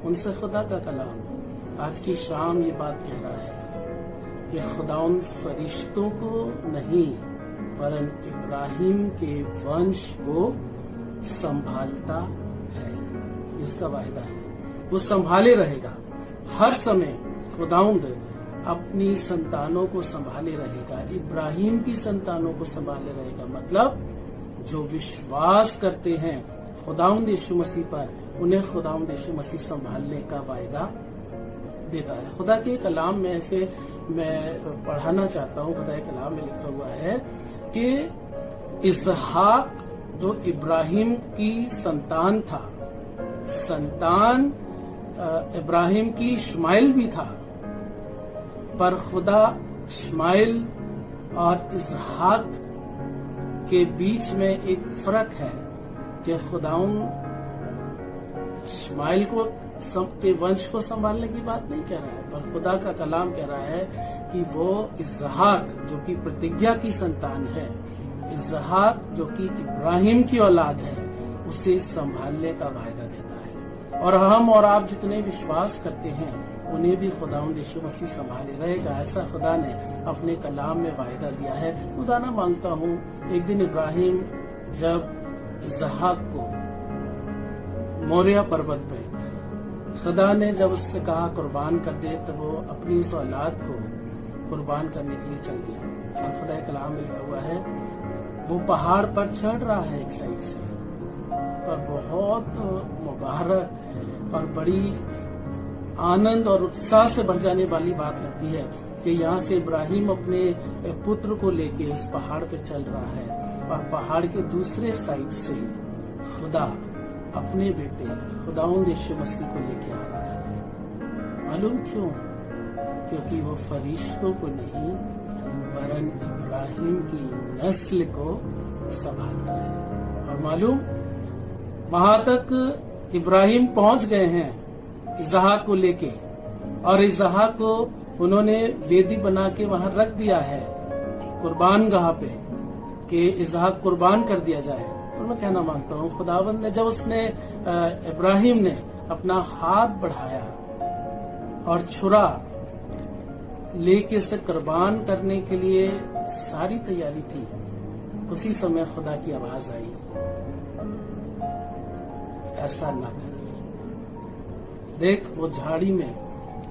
उनसे खुदा का कलाम आज की शाम ये बात कह रहा है कि खुदा उन फरिश्तों को नहीं वरन इब्राहिम के वंश को संभालता है। इसका वायदा है, वो संभाले रहेगा। हर समय खुदाउंद अपनी संतानों को संभाले रहेगा, इब्राहिम की संतानों को संभाले रहेगा। मतलब जो विश्वास करते हैं खुदाउंद यीशु मसीह पर, उन्हें खुदाउंद यीशु मसीह संभालने का वायदा देता है। खुदा के कलाम में ऐसे मैं पढ़ाना चाहता हूँ, खुदा के कलाम में लिखा हुआ है कि इसहाक जो इब्राहिम की संतान था, संतान इब्राहिम की इस्माइल भी था, पर खुदा इस्माइल और इसहाक के बीच में एक फर्क है कि खुदाउन इस्माइल को के वंश को संभालने की बात नहीं कह रहा है, पर खुदा का कलाम कह रहा है कि वो इसहाक जो कि प्रतिज्ञा की संतान है, इसहाक जो कि इब्राहिम की औलाद है, उसे संभालने का वायदा देता है। और हम और आप जितने विश्वास करते हैं उन्हें भी खुदावंद यीशु मसीह संभाले रहेगा। ऐसा खुदा ने अपने कलाम में वायदा दिया है। खुदा मांगता हूँ एक दिन इब्राहिम जब इसहाक को मोरिया पर्वत पे खुदा ने जब उससे कहा कुर्बान कर दे, तो वो अपनी उस औलाद को कुर्बान करने के लिए चल गया। और खुदा के कलाम में लिखा हुआ है वो पहाड़ पर चढ़ रहा है एक साइड से, पर बहुत मुबारक और बड़ी आनंद और उत्साह से भर जाने वाली बात लगती है कि यहाँ से इब्राहिम अपने पुत्र को लेके इस पहाड़ पे चल रहा है और पहाड़ के दूसरे साइड से खुदा अपने बेटे खुदावंद यीशु मसीह को लेके आ रहा है। मालूम क्यों? क्योंकि वो फरिश्तों को नहीं वरन इब्राहिम की नस्ल को संभालता है। और मालूम वहां तक इब्राहिम पहुंच गए हैं इसहाक को लेके, और इसहाक को उन्होंने वेदी बना के वहां रख दिया है कुर्बान गाह पे कि इसहाक कुर्बान कर दिया जाए। और मैं कहना मांगता हूँ खुदावंद ने जब उसने इब्राहिम ने अपना हाथ बढ़ाया और छुरा लेके से कुर्बान करने के लिए सारी तैयारी थी, उसी समय खुदा की आवाज आई, ऐसा ना कर। देख वो झाड़ी में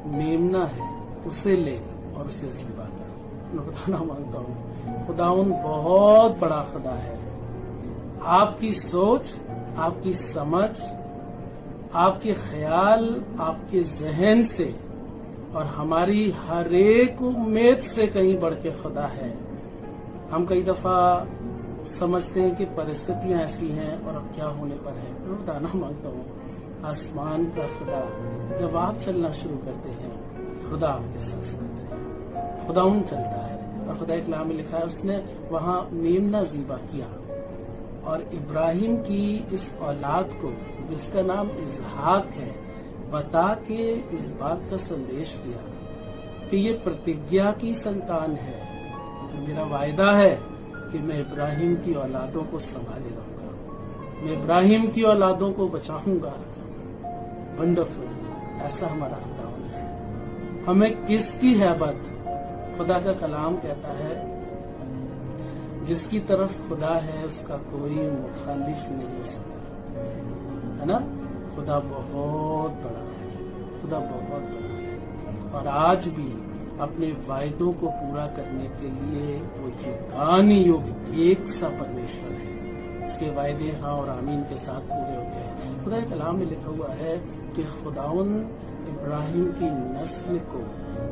मेमना है, उसे ले और उसे ज़िबा कर। मैं बताना मांगता हूँ खुदाउन बहुत बड़ा खुदा है। आपकी सोच, आपकी समझ, आपके ख्याल, आपके जहन से और हमारी हर एक उम्मीद से कहीं बढ़ के खुदा है। हम कई दफा समझते हैं कि परिस्थितियां ऐसी हैं और अब क्या होने पर है। मैं बताना मांगता हूँ आसमान का खुदा जब आप चलना शुरू करते हैं, खुदा आपके साथ साथ है, खुदा चलता है। और खुदा के कलाम में लिखा है उसने वहां मेमना ज़िबा किया और इब्राहिम की इस औलाद को जिसका नाम इसहाक है बता के इस बात का संदेश दिया कि ये प्रतिज्ञा की संतान है, मेरा वायदा है कि मैं इब्राहिम की औलादों को संभाले रहूंगा, मैं इब्राहिम की औलादों को बचाऊंगा। वंडरफुल, ऐसा हमारा खुदा है। हमें किसकी हैबत? खुदा का कलाम कहता है जिसकी तरफ खुदा है उसका कोई मुखालिफ नहीं हो सकता, है ना। खुदा बहुत बड़ा है, खुदा बहुत बड़ा है और आज भी अपने वायदों को पूरा करने के लिए वो युगानुयुग एक सा परमेश्वर है। इसके वायदे हाँ और आमीन के साथ पूरे होते हैं। खुदा के कलाम में लिखा हुआ है कि खुदावन इब्राहिम की नस्ल को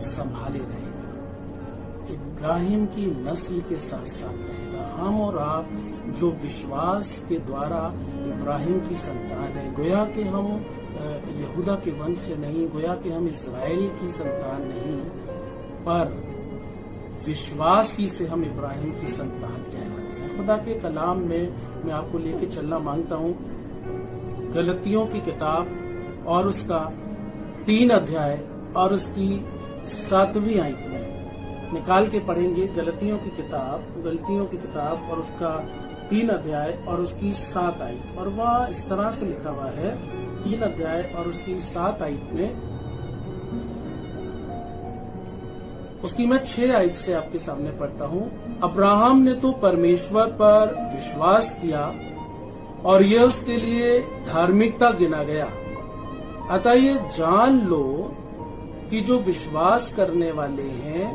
संभाले रहेगा, इब्राहिम की नस्ल के साथ साथ रहेगा। हम और आप जो विश्वास के द्वारा इब्राहिम की संतान है, गोया कि हम यहूदा के वंश से नहीं, गोया कि हम इस्राएल की संतान नहीं, पर विश्वास ही से हम इब्राहिम की संतान कहलाते हैं। खुदा के कलाम में मैं आपको लेके चलना मांगता हूँ गलतियों की किताब और उसका 3 अध्याय और उसकी 7वीं आयत में निकाल के पढ़ेंगे। गलतियों की किताब और उसका 3 अध्याय और उसकी 7 आयत। और वह इस तरह से लिखा हुआ है 3 अध्याय और उसकी 7 आयत में, उसकी मैं 6 आयत से आपके सामने पढ़ता हूं। अब्राहम ने तो परमेश्वर पर विश्वास किया और यह उसके लिए धार्मिकता गिना गया। अतः ये जान लो कि जो विश्वास करने वाले हैं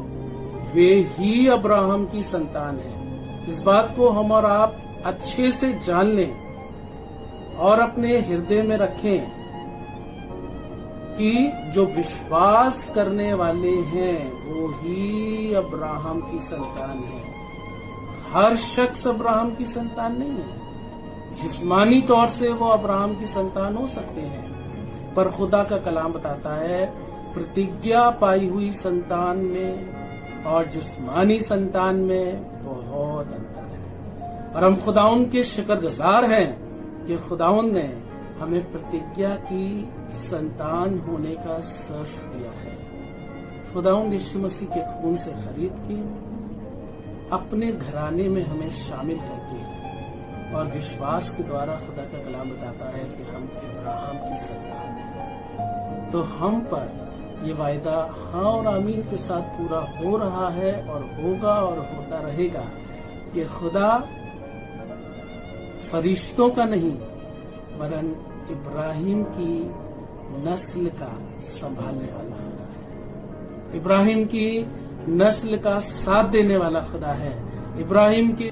वे ही अब्राहम की संतान हैं। इस बात को हम और आप अच्छे से जान लें और अपने हृदय में रखें कि जो विश्वास करने वाले हैं वो ही अब्राहम की संतान है। हर शख्स अब्राहम की संतान नहीं है। जिस्मानी तौर से वो अब्राहम की संतान हो सकते हैं, पर खुदा का कलाम बताता है प्रतिज्ञा पाई हुई संतान में और जिस्मानी संतान में बहुत अंतर है। और हम खुदाउन के शुक्रगुजार हैं कि खुदाउन ने हमें प्रतिज्ञा की संतान होने का सर्फ दिया है। खुदाउन यीशु मसीह के खून से खरीद के अपने घराने में हमें शामिल करके और विश्वास के द्वारा खुदा का कलाम बताता है कि हम इब्राहिम की संतान हैं। तो हम पर ये वायदा हाँ और आमीन के साथ पूरा हो रहा है और होगा और होता रहेगा कि खुदा फरिश्तों का नहीं वरन इब्राहिम की नस्ल का संभालने वाला खुदा है। इब्राहिम की नस्ल का साथ देने वाला खुदा है। इब्राहिम के